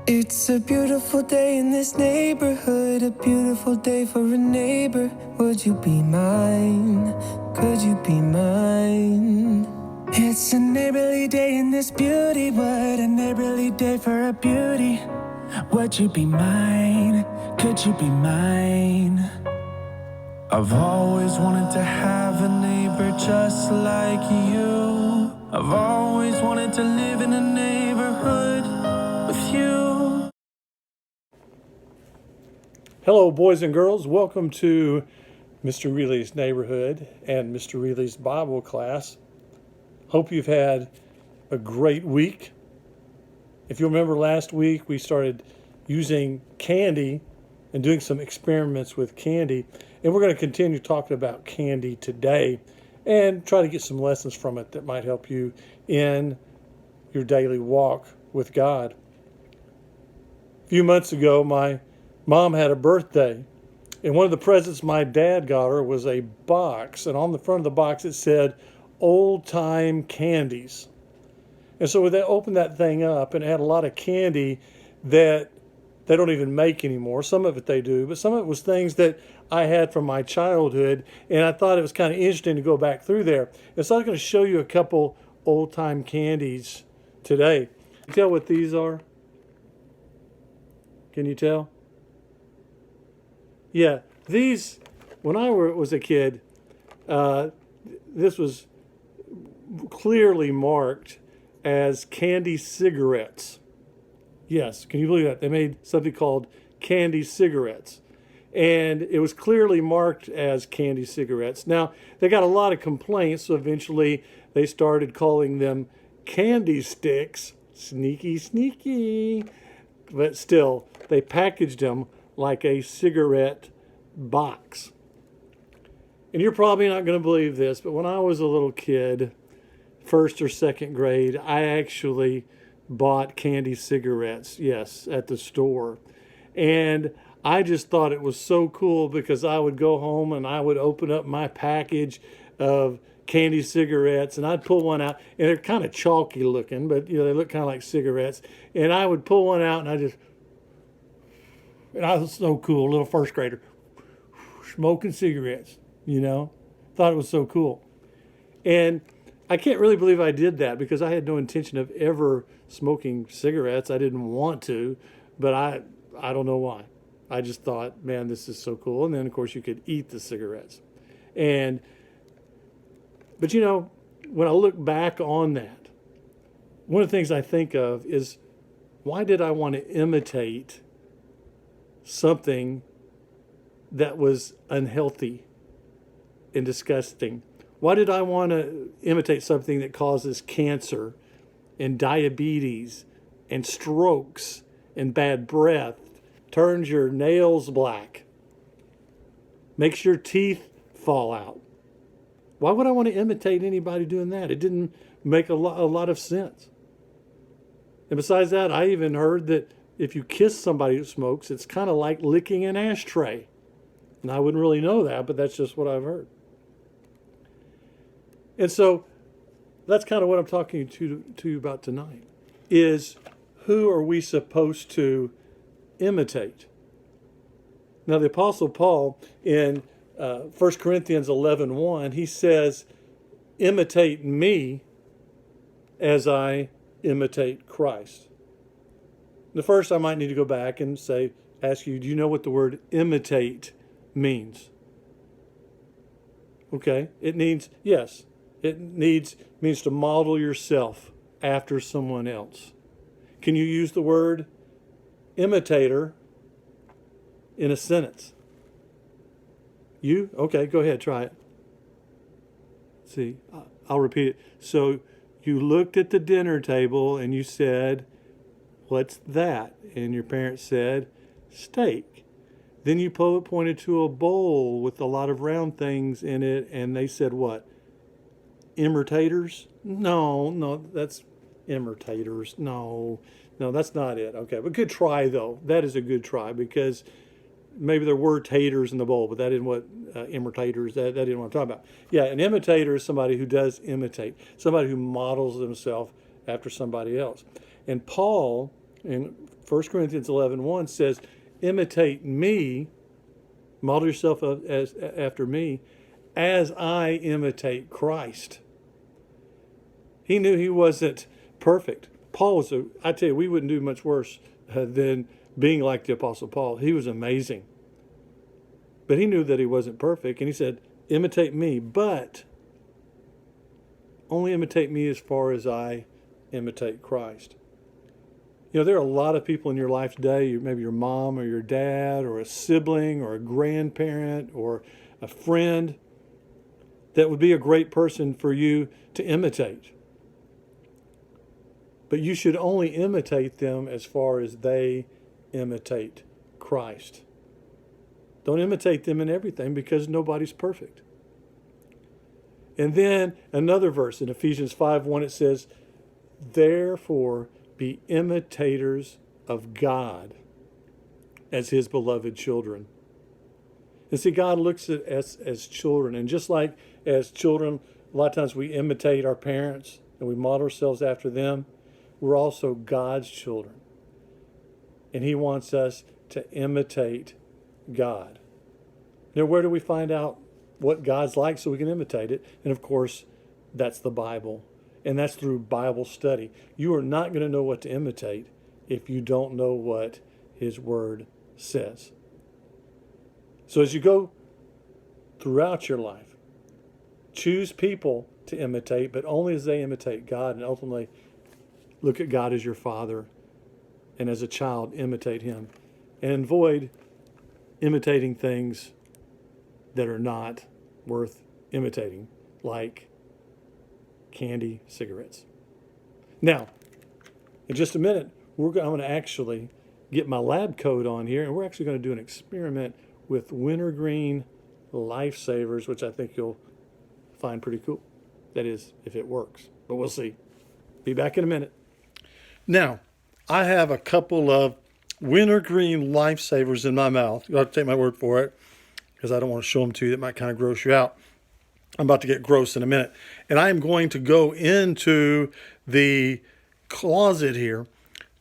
It's a beautiful day in this neighborhood, a beautiful day for a neighbor. Would you be mine? Could you be mine? It's a neighborly day in this beauty wood, a neighborly day for a beauty. Would you be mine? Could you be mine? I've always wanted to have a neighbor just like you. I've always wanted to live in a neighborhood with you. Hello, boys and girls. Welcome to Mr. Reely's Neighborhood and Mr. Reely's Bible class. Hope you've had a great week. If you remember last week, we started using candy and doing some experiments with candy. And we're going to continue talking about candy today and try to get some lessons from it that might help you in your daily walk with God. A few months ago, my mom had a birthday, and one of the presents my dad got her was a box, and on the front of the box it said old time candies. And so they opened that thing up, and it had a lot of candy that they don't even make anymore. Some of it they do, but some of it was things that I had from my childhood, and I thought it was kind of interesting to go back through there. And so I'm going to show you a couple old time candies today. Can you tell what these are? Can you tell? Yeah, these, when I was a kid, this was clearly marked as candy cigarettes. Yes, can you believe that? They made something called candy cigarettes. And it was clearly marked as candy cigarettes. Now, they got a lot of complaints, so eventually they started calling them candy sticks. Sneaky, sneaky. But still, they packaged them like a cigarette box. And you're probably not going to believe this, but when I was a little kid, first or second grade, I actually bought candy cigarettes, yes, at the store. And I just thought it was so cool because I would go home and I would open up my package of candy cigarettes and I'd pull one out, and they're kind of chalky looking, but they look kind of like cigarettes. And I would pull one out and I was so cool, little first grader, smoking cigarettes, thought it was so cool. And I can't really believe I did that because I had no intention of ever smoking cigarettes. I didn't want to, but I don't know why. I just thought, man, this is so cool. And then, of course, you could eat the cigarettes. But when I look back on that, one of the things I think of is, why did I want to imitate something that was unhealthy and disgusting? Why did I want to imitate something that causes cancer and diabetes and strokes and bad breath, turns your nails black, makes your teeth fall out? Why would I want to imitate anybody doing that? It didn't make a lot of sense. And besides that, I even heard that if you kiss somebody who smokes, it's kind of like licking an ashtray. And I wouldn't really know that, but that's just what I've heard. And so that's kind of what I'm talking to you about tonight, is who are we supposed to imitate? Now, the Apostle Paul in 1 Corinthians 11:1, he says, imitate me as I imitate Christ. The first, I might need to go back and ask you, do you know what the word imitate means? Okay, it means to model yourself after someone else. Can you use the word imitator in a sentence? You? Okay, go ahead, try it. See, I'll repeat it. So you looked at the dinner table and you said, "What's that?" And your parents said, "Steak." Then you pointed to a bowl with a lot of round things in it, and they said what? Imitators? No, that's imitators. No, that's not it. Okay, but good try though. That is a good try, because maybe there were taters in the bowl, but that isn't what imitators, that isn't what I'm talking about. Yeah, an imitator is somebody who does imitate, somebody who models themselves after somebody else. And Paul, in 1 Corinthians 11:1 says, imitate me, model yourself after me, as I imitate Christ. He knew he wasn't perfect. Paul was I tell you, we wouldn't do much worse than being like the Apostle Paul. He was amazing. But he knew that he wasn't perfect, and he said, imitate me, but only imitate me as far as I imitate Christ. You know, there are a lot of people in your life today, maybe your mom or your dad or a sibling or a grandparent or a friend, that would be a great person for you to imitate. But you should only imitate them as far as they imitate Christ. Don't imitate them in everything, because nobody's perfect. And then another verse in Ephesians 5:1, it says, therefore be imitators of God as his beloved children. And see, God looks at us as children. And just like as children, a lot of times we imitate our parents and we model ourselves after them, we're also God's children. And he wants us to imitate God. Now, where do we find out what God's like so we can imitate it? And of course, that's the Bible. And that's through Bible study. You are not going to know what to imitate if you don't know what his word says. So as you go throughout your life, choose people to imitate, but only as they imitate God, and ultimately look at God as your Father, and as a child, imitate him. And avoid imitating things that are not worth imitating, like candy, cigarettes. Now, in just a minute, I'm going to actually get my lab coat on here, and we're actually going to do an experiment with wintergreen lifesavers, which I think you'll find pretty cool. That is, if it works, but we'll see. Be back in a minute. Now, I have a couple of wintergreen lifesavers in my mouth. You'll have to take my word for it, because I don't want to show them to you. That might kind of gross you out. I'm about to get gross in a minute. And I am going to go into the closet here,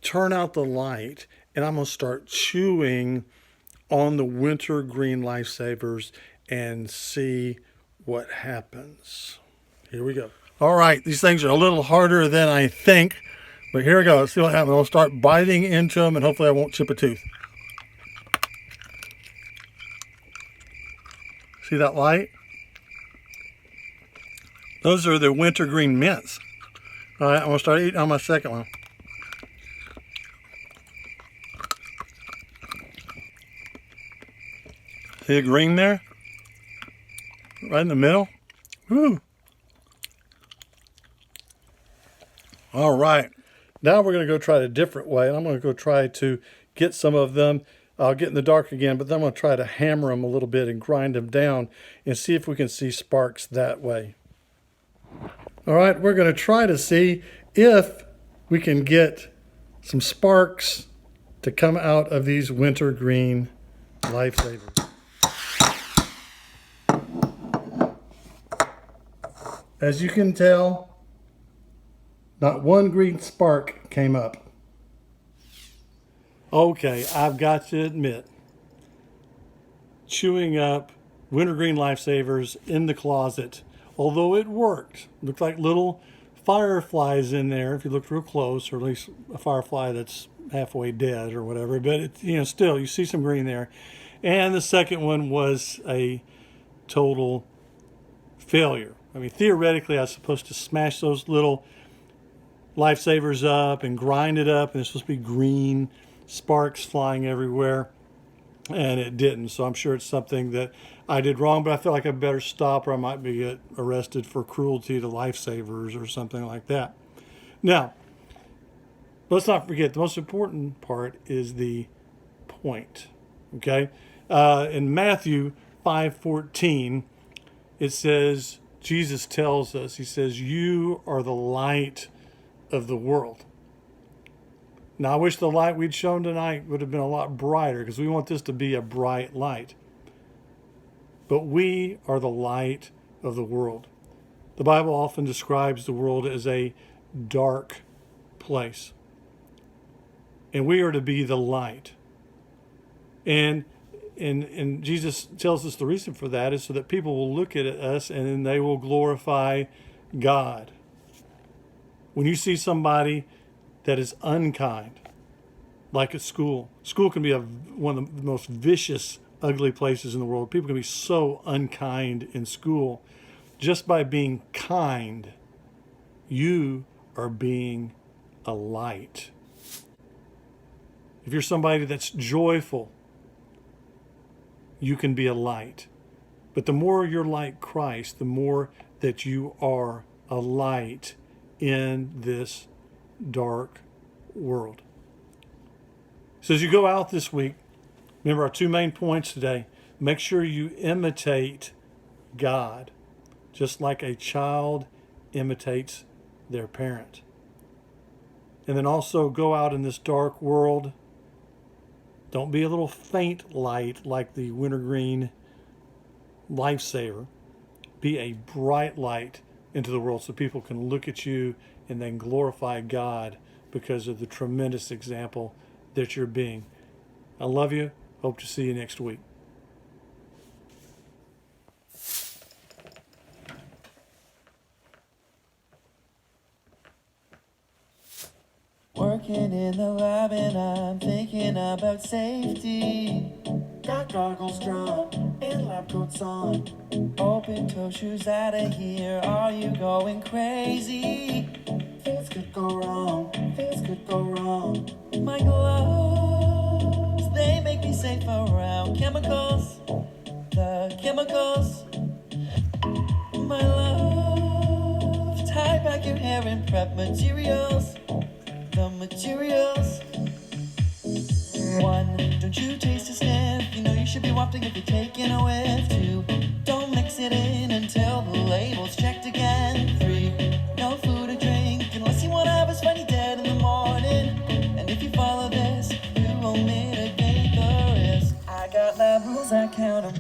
turn out the light, and I'm going to start chewing on the wintergreen lifesavers and see what happens. Here we go. All right, these things are a little harder than I think, but here we go. Let's see what happens. I'll start biting into them, and hopefully I won't chip a tooth. See that light? Those are the wintergreen mints. All right, I'm going to start eating on my second one. See the green there? Right in the middle? Woo! All right. Now we're going to go try it a different way. And I'm going to go try to get some of them. I'll get in the dark again, but then I'm going to try to hammer them a little bit and grind them down and see if we can see sparks that way. All right, we're going to try to see if we can get some sparks to come out of these wintergreen lifesavers. As you can tell, not one green spark came up. Okay, I've got to admit, chewing up wintergreen lifesavers in the closet, although it worked, looked like little fireflies in there if you looked real close, or at least a firefly that's halfway dead or whatever, but it, still you see some green there. And the second one was a total failure. I mean, theoretically, I was supposed to smash those little lifesavers up and grind it up, and it's supposed to be green sparks flying everywhere, and it didn't. So I'm sure it's something that I did wrong, but I feel like I better stop, or I might get arrested for cruelty to lifesavers or something like that. Now, let's not forget, the most important part is the point. Okay, in Matthew 5:14, it says, Jesus tells us, he says, "You are the light of the world." Now, I wish the light we'd shown tonight would have been a lot brighter, because we want this to be a bright light. But we are the light of the world. The Bible often describes the world as a dark place. and we are to be the light. And Jesus tells us the reason for that is so that people will look at us and then they will glorify God. When you see somebody that is unkind, like at school can be one of the most vicious, ugly places in the world. People can be so unkind in school. Just by being kind, you are being a light. If you're somebody that's joyful, you can be a light. But the more you're like Christ, the more that you are a light in this dark world. So as you go out this week, remember our two main points today. Make sure you imitate God, just like a child imitates their parent. And then also go out in this dark world. Don't be a little faint light like the wintergreen lifesaver. Be a bright light into the world so people can look at you and then glorify God because of the tremendous example that you're being. I love you. Hope to see you next week. Working in the lab and I'm thinking about safety. Got goggles drawn and lab coats on. Open toe shoes out of here. Are you going crazy? Things could go wrong. Things could go wrong. My gloves, they make me safe around chemicals. The chemicals. My love, tie back your hair and prep materials. The materials. 1, don't you taste a sniff. You know you should be wafting if you're taking a whiff. 2, don't mix it in until the label's checked again. 3, no food or drink unless you want to have us find you dead in the morning. And if you follow this, you will mitigate the risk. I got lab rules, I count 'em.